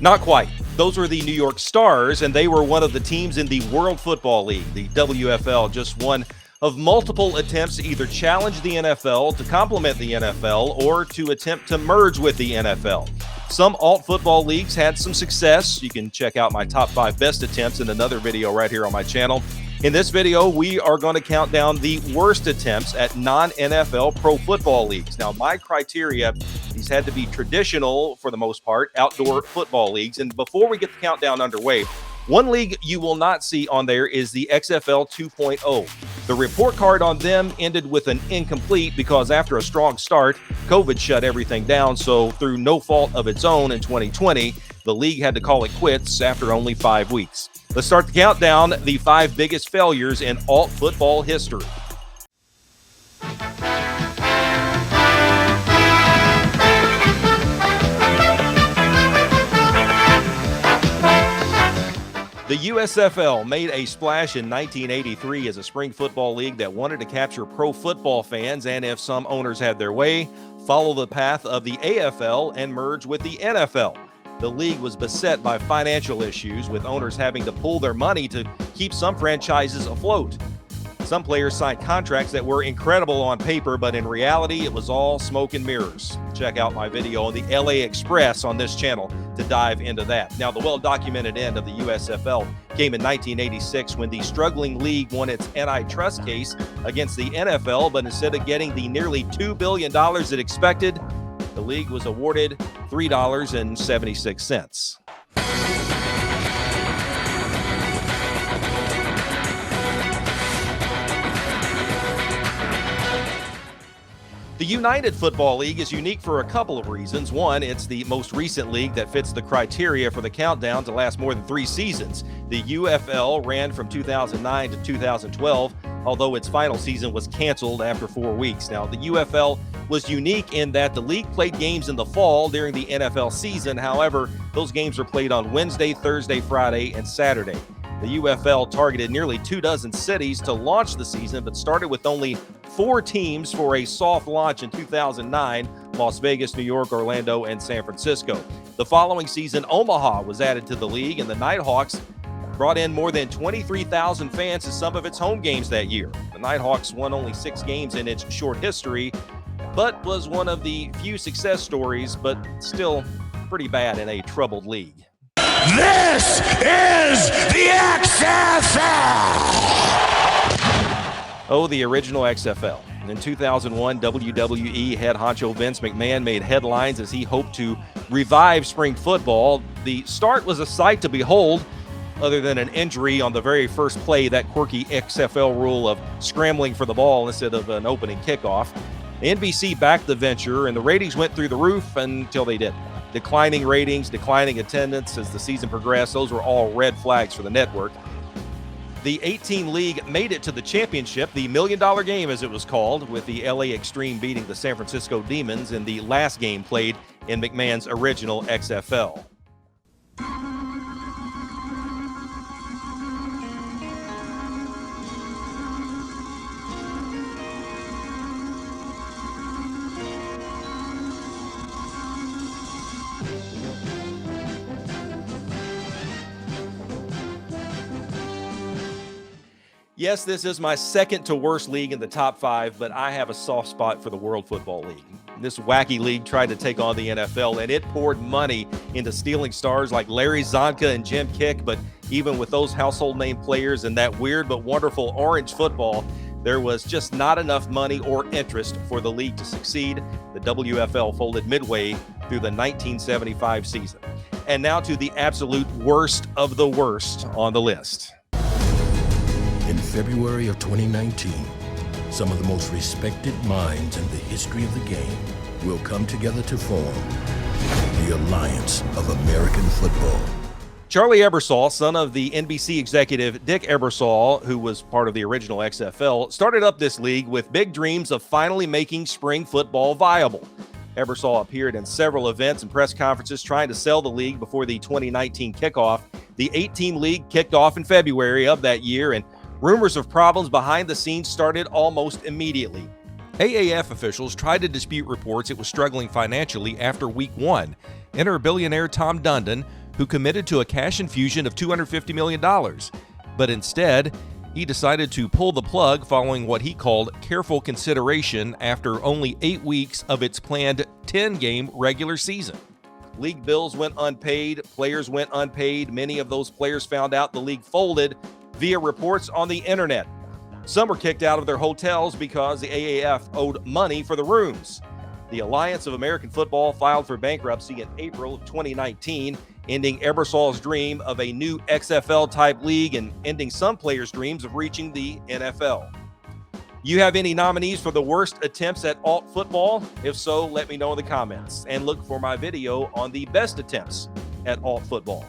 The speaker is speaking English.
Not quite. Those were the New York Stars, and they were one of the teams in the World Football League, the WFL, just one of multiple attempts to either challenge the NFL, to complement the NFL, or to attempt to merge with the NFL. Some alt football leagues had some success. You can check out my top 5 best attempts in another video right here on my channel. In this video, we are going to count down the worst attempts at non-NFL pro football leagues. Now, my criteria, these had to be traditional, for the most part, outdoor football leagues. And before we get the countdown underway, one league you will not see on there is the XFL 2.0. The report card on them ended with an incomplete because after a strong start, COVID shut everything down. So through no fault of its own in 2020, the league had to call it quits after only 5 weeks. Let's start the countdown, the 5 biggest failures in alt football history. The USFL made a splash in 1983 as a spring football league that wanted to capture pro football fans and, if some owners had their way, follow the path of the AFL and merge with the NFL. The league was beset by financial issues, with owners having to pull their money to keep some franchises afloat. Some players signed contracts that were incredible on paper, but in reality, it was all smoke and mirrors. Check out my video on the LA Express on this channel to dive into that. Now, the well-documented end of the USFL came in 1986 when the struggling league won its antitrust case against the NFL, but instead of getting the nearly $2 billion it expected, the league was awarded $3.76. The United Football League is unique for a couple of reasons. One, it's the most recent league that fits the criteria for the countdown to last more than 3 seasons. The UFL ran from 2009 to 2012, although its final season was canceled after 4 weeks. Now, the UFL was unique in that the league played games in the fall during the NFL season. However, those games were played on Wednesday, Thursday, Friday, and Saturday. The UFL targeted nearly 24 cities to launch the season, but started with only 4 teams for a soft launch in 2009, Las Vegas, New York, Orlando, and San Francisco. The following season, Omaha was added to the league, and the Nighthawks brought in more than 23,000 fans to some of its home games that year. The Nighthawks won only 6 games in its short history, but was one of the few success stories, but still pretty bad in a troubled league. This is the XFL! Oh, the original XFL. In 2001, WWE head honcho Vince McMahon made headlines as he hoped to revive spring football. The start was a sight to behold, other than an injury on the very first play, that quirky XFL rule of scrambling for the ball instead of an opening kickoff. NBC backed the venture, and the ratings went through the roof until they didn't. Declining ratings, declining attendance as the season progressed, those were all red flags for the network. The 8-team league made it to the championship, the $1 million game as it was called, with the LA Extreme beating the San Francisco Demons in the last game played in McMahon's original XFL. Yes, this is my second to worst league in the top 5, but I have a soft spot for the World Football League. This wacky league tried to take on the NFL, and it poured money into stealing stars like Larry Zonka and Jim Kick, but even with those household name players and that weird but wonderful orange football, there was just not enough money or interest for the league to succeed. The WFL folded midway through the 1975 season. And now to the absolute worst of the worst on the list. In February of 2019, some of the most respected minds in the history of the game will come together to form the Alliance of American Football. Charlie Ebersol, son of the NBC executive Dick Ebersol, who was part of the original XFL, started up this league with big dreams of finally making spring football viable. Ebersol appeared in several events and press conferences trying to sell the league before the 2019 kickoff. The 8-team league kicked off in February of that year, and rumors of problems behind the scenes started almost immediately. AAF officials tried to dispute reports it was struggling financially after week 1. Enter billionaire Tom Dundon, who committed to a cash infusion of $250 million. But instead, he decided to pull the plug following what he called careful consideration after only 8 weeks of its planned 10-game regular season. League bills went unpaid, players went unpaid. Many of those players found out the league folded via reports on the internet. Some were kicked out of their hotels because the AAF owed money for the rooms. The Alliance of American Football filed for bankruptcy in April of 2019, ending Ebersol's dream of a new XFL-type league and ending some players' dreams of reaching the NFL. You have any nominees for the worst attempts at alt football? If so, let me know in the comments, and look for my video on the best attempts at alt football.